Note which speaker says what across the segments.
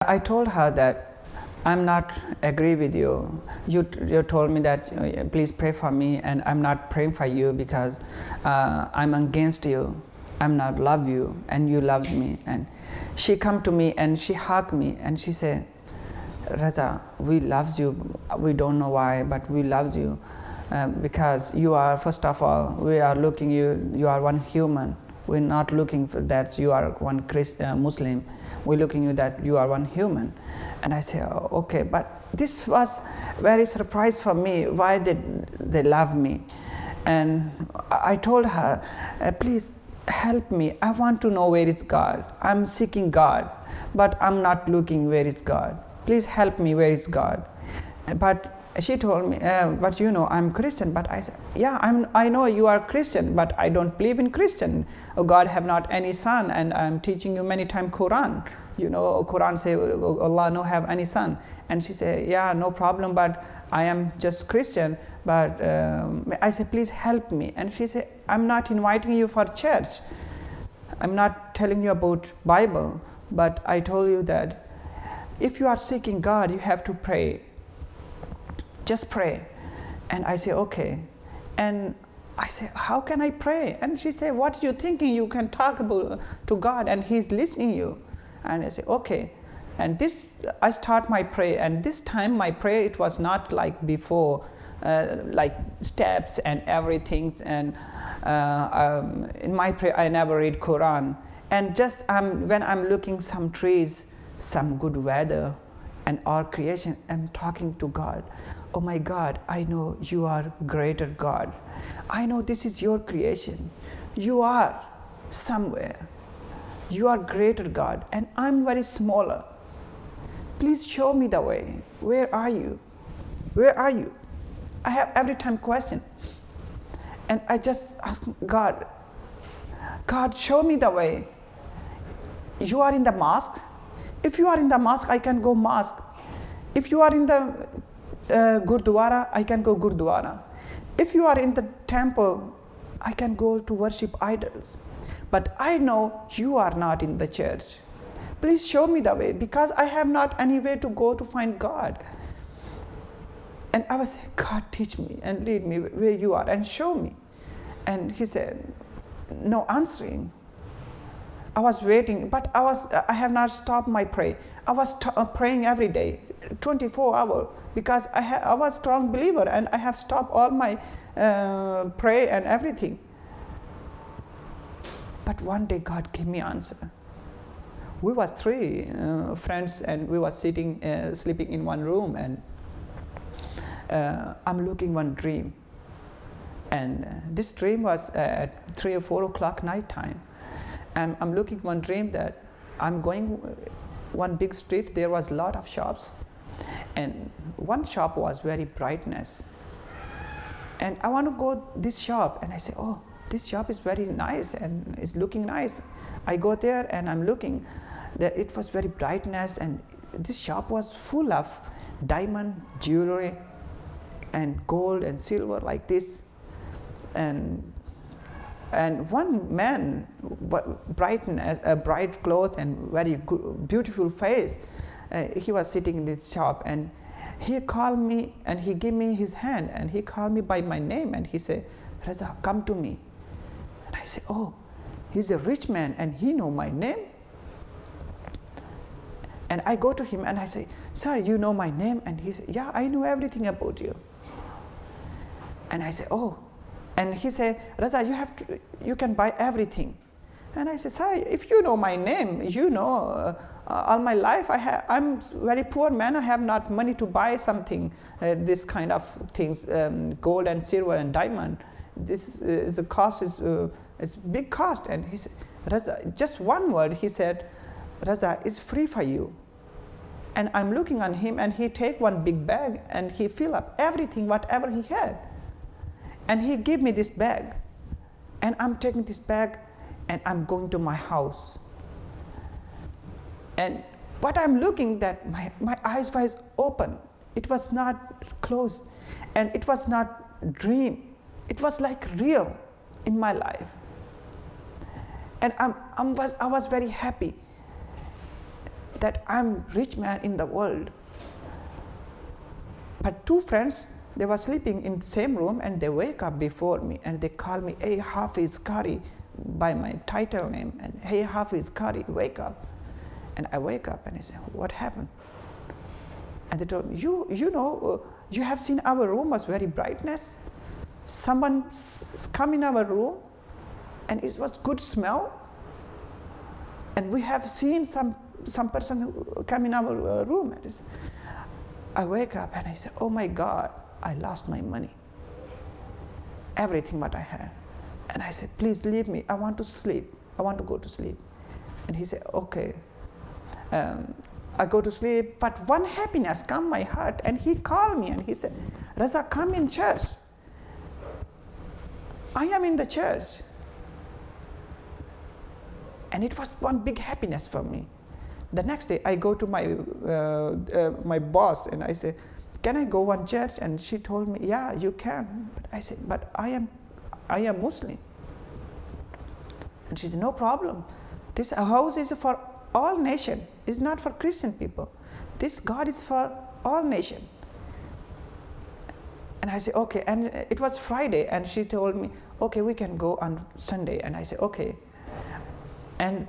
Speaker 1: I told her that I'm not agree with you. You told me that please pray for me, and I'm not praying for you because I'm against you. I'm not love you, and you love me. And she come to me and she hugged me and she said, Raza, we love you. We don't know why, but we love you because you are, first of all, we are looking you. You are one human. We're not looking for that you are one Muslim. We're looking you that you are one human. And I say, oh, okay, but this was very surprise for me. Why they love me? And I told her, please help me. I want to know where is God. I'm seeking God, but I'm not looking where is God. Please help me, where is God? But she told me, but you know, I'm Christian. But I said, yeah, I know you are Christian, but I don't believe in Christian. God have not any son, and I'm teaching you many times Quran. You know, Quran say Allah no have any son. And she said, yeah, no problem, but I am just Christian. But I said, please help me. And she said, I'm not inviting you for church. I'm not telling you about Bible, but I told you that if you are seeking God, you have to pray. Just pray. And I say, okay. And I say, how can I pray? And she said, what are you thinking? You can talk about to God and He's listening you. And I say, okay. And this, I start my prayer. And this time my prayer, it was not like before, like steps and everything. And in my prayer, I never read Quran. And just when I'm looking some trees, some good weather, and our creation, I'm talking to God. Oh my God, I know you are greater God. I know this is your creation. You are somewhere. You are greater God, and I'm very smaller. Please show me the way. Where are you? Where are you? I have every time question. And I just ask God, God, show me the way. You are in the mosque. If you are in the mosque, I can go mosque. If you are in the Gurdwara, I can go Gurdwara. If you are in the temple, I can go to worship idols. But I know you are not in the church. Please show me the way, because I have not any way to go to find God. And I was saying, God, teach me and lead me where you are and show me. And he said, no answering. I was waiting, but I have not stopped my prayer. I was praying every day, 24 hours, because I was a strong believer, and I have stopped all my prayer and everything. But one day God gave me answer. We was three friends, and we was sitting, sleeping in one room, and I'm looking one dream. And this dream was at 3 or 4 o'clock night time. And I'm looking one dream that I'm going one big street. There was a lot of shops, and one shop was very brightness. And I want to go this shop, and I say, oh, this shop is very nice and it's looking nice. I go there and I'm looking. It was very brightness, and this shop was full of diamond jewelry and gold and silver like this. And one man, bright clothes and very good, beautiful face, he was sitting in this shop, and he called me and he gave me his hand, and he called me by my name, and he said, Raza, come to me. And I said, oh, he's a rich man and he know my name. And I go to him and I say, sir, you know my name? And he said, yeah, I know everything about you. And I say, oh. And he said, Raza, you can buy everything. And I said, sir, if you know my name, you know all my life I'm very poor man. I have not money to buy something, this kind of things, gold and silver and diamond. This is a cost, it's big cost. And he said, Raza, just one word, he said, Raza, it's free for you. And I'm looking on him, and he take one big bag and he fill up everything, whatever he had. And he gave me this bag. And I'm taking this bag and I'm going to my house. And what I'm looking that my eyes was open. It was not closed. And it was not dream. It was like real in my life. And I was very happy. that I'm rich man in the world. But two friends, they were sleeping in the same room and they wake up before me and they call me, hey Hafiz Qari, by my title name, and hey Hafiz Qari, wake up. And I wake up and I say, what happened? And they told me, you know, you have seen our room was very brightness. Someone come in our room and it was good smell. And we have seen some person who come in our room. And I wake up and I say, oh my God, I lost my money. Everything what I had. And I said, please leave me. I want to sleep. I want to go to sleep. And he said, okay. I go to sleep, but one happiness come my heart, and he called me and he said, Raza, come in church. I am in the church. And it was one big happiness for me. The next day I go to my boss and I say, can I go one church? And she told me, yeah, you can. But I said, but I am Muslim. And she said, no problem. This house is for all nation. It's not for Christian people. This God is for all nation. And I said, okay. And it was Friday, and she told me, okay, we can go on Sunday. And I said, okay. And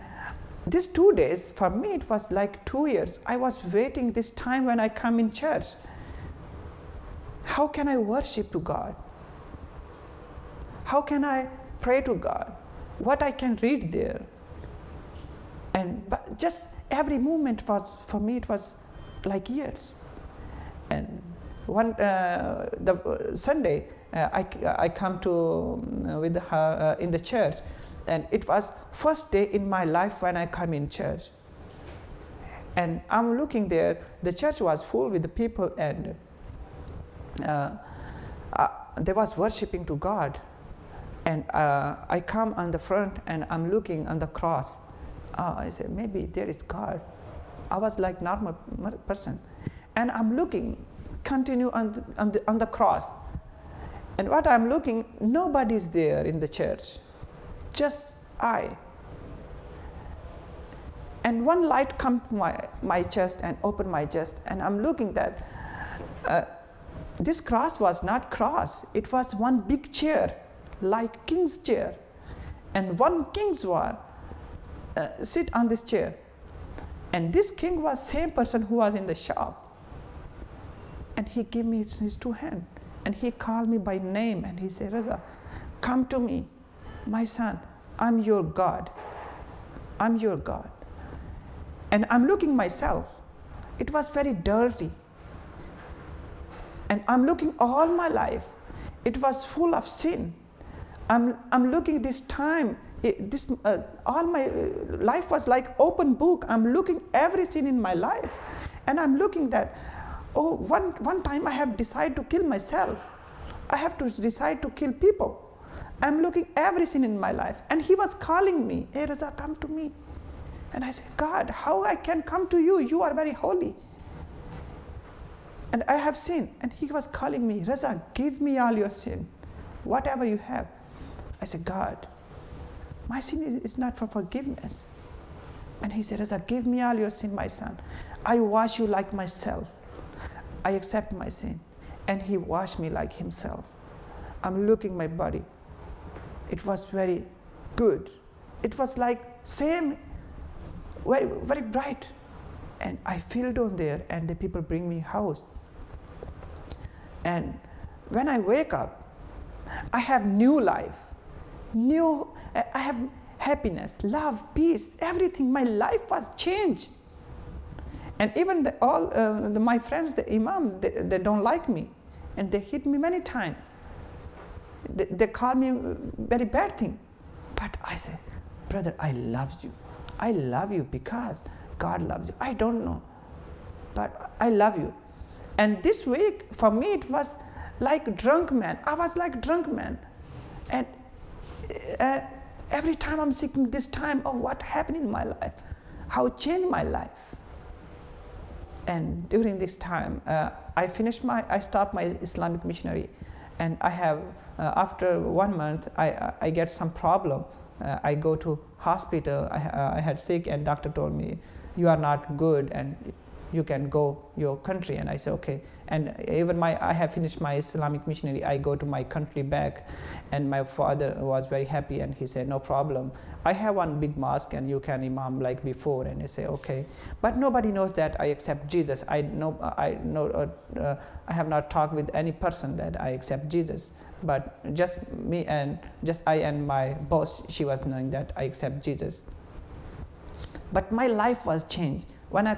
Speaker 1: these 2 days, for me, it was like 2 years. I was waiting this time when I come in church. How can I worship to God? How can I pray to God? What I can read there? But just every moment was, for me, it was like years. And the Sunday, I come to with her in the church, and it was first day in my life when I come in church. And I'm looking there, the church was full with the people, and they was worshiping to God. And I come on the front, and I'm looking on the cross. I said, maybe there is God. I was like normal person. And I'm looking, continue on the cross. And what I'm looking, nobody's there in the church. Just I. And one light come to my chest and open my chest. And I'm looking that this cross was not cross. It was one big chair, like king's chair. And one king's one sit on this chair, and this king was same person who was in the shop, and he gave me his two hands, and he called me by name, and he said, Raza, come to me, my son, I'm your God, I'm your God. And I'm looking myself, it was very dirty, and I'm looking all my life, it was full of sin. I'm looking this time, all my life was like open book. I'm looking everything in my life, and I'm looking that, oh, one time I have decided to kill myself. I have to decide to kill people. I'm looking everything in my life, and he was calling me, hey Raza, come to me. And I said, God, how I can come to you? You are very holy. And I have sinned. And he was calling me, Raza, give me all your sin, whatever you have. I said, God, my sin is not for forgiveness. And he said, Raza, give me all your sin, my son. I wash you like myself. I accept my sin. And he washed me like himself. I'm looking my body. It was very good. It was like same, very, very bright. And I feel down there, and the people bring me house. And when I wake up, I have new life. I have happiness, love, peace, everything. My life was changed. And even my friends, the imam, they don't like me, and they hit me many times. They call me very bad thing. But I say, brother, I love you. I love you because God loves you. I don't know, but I love you. And this week, for me, it was like drunk man. I was like drunk man. And every time I'm seeking this time, oh, what happened in my life? How it changed my life? And during this time, I stopped my Islamic missionary, and I have, after 1 month, I get some problem. I go to hospital, I had sick, and doctor told me, you are not good and you can go your country. And I say, okay. And even I have finished my Islamic missionary, I go to my country back, and my father was very happy, and he said, no problem, I have one big mosque and you can imam like before. And I say, okay. But nobody knows that I accept Jesus. I have not talked with any person that I accept Jesus, but just me and just I and my boss, she was knowing that I accept Jesus. But my life was changed when I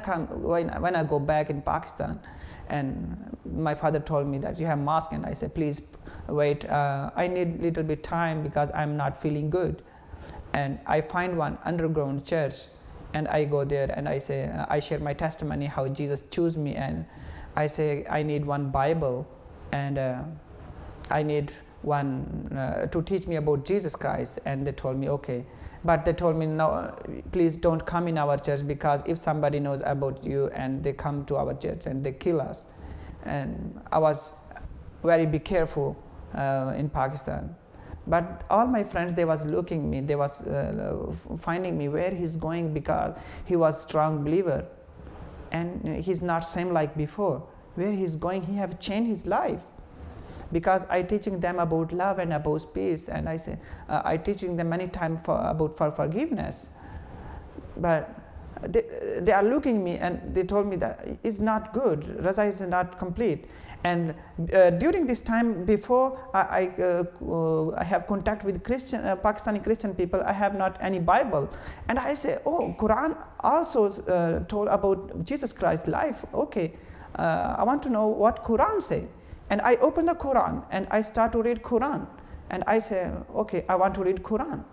Speaker 1: go back in Pakistan, and my father told me that you have mosque, and I said, please wait, I need little bit time because I'm not feeling good. And I find one underground church, and I go there, and I say, I share my testimony how Jesus chose me, and I say I need one Bible, and I need one to teach me about Jesus Christ. And they told me, okay. But they told me, no, please don't come in our church, because if somebody knows about you and they come to our church and they kill us. And I was very be careful in Pakistan. But all my friends, they was looking me, they was finding me where he's going, because he was strong believer and he's not same like before. Where he's going, he have changed his life. Because I teaching them about love and about peace, and I say I teaching them many times about forgiveness. But they are looking at me and they told me that it's not good. Raza is not complete. And during this time, before I have contact with Pakistani Christian people, I have not any Bible. And I say, oh, Quran also told about Jesus Christ's life. Okay, I want to know what Quran say. And I open the Quran and I start to read Quran. And I say, okay, I want to read Quran.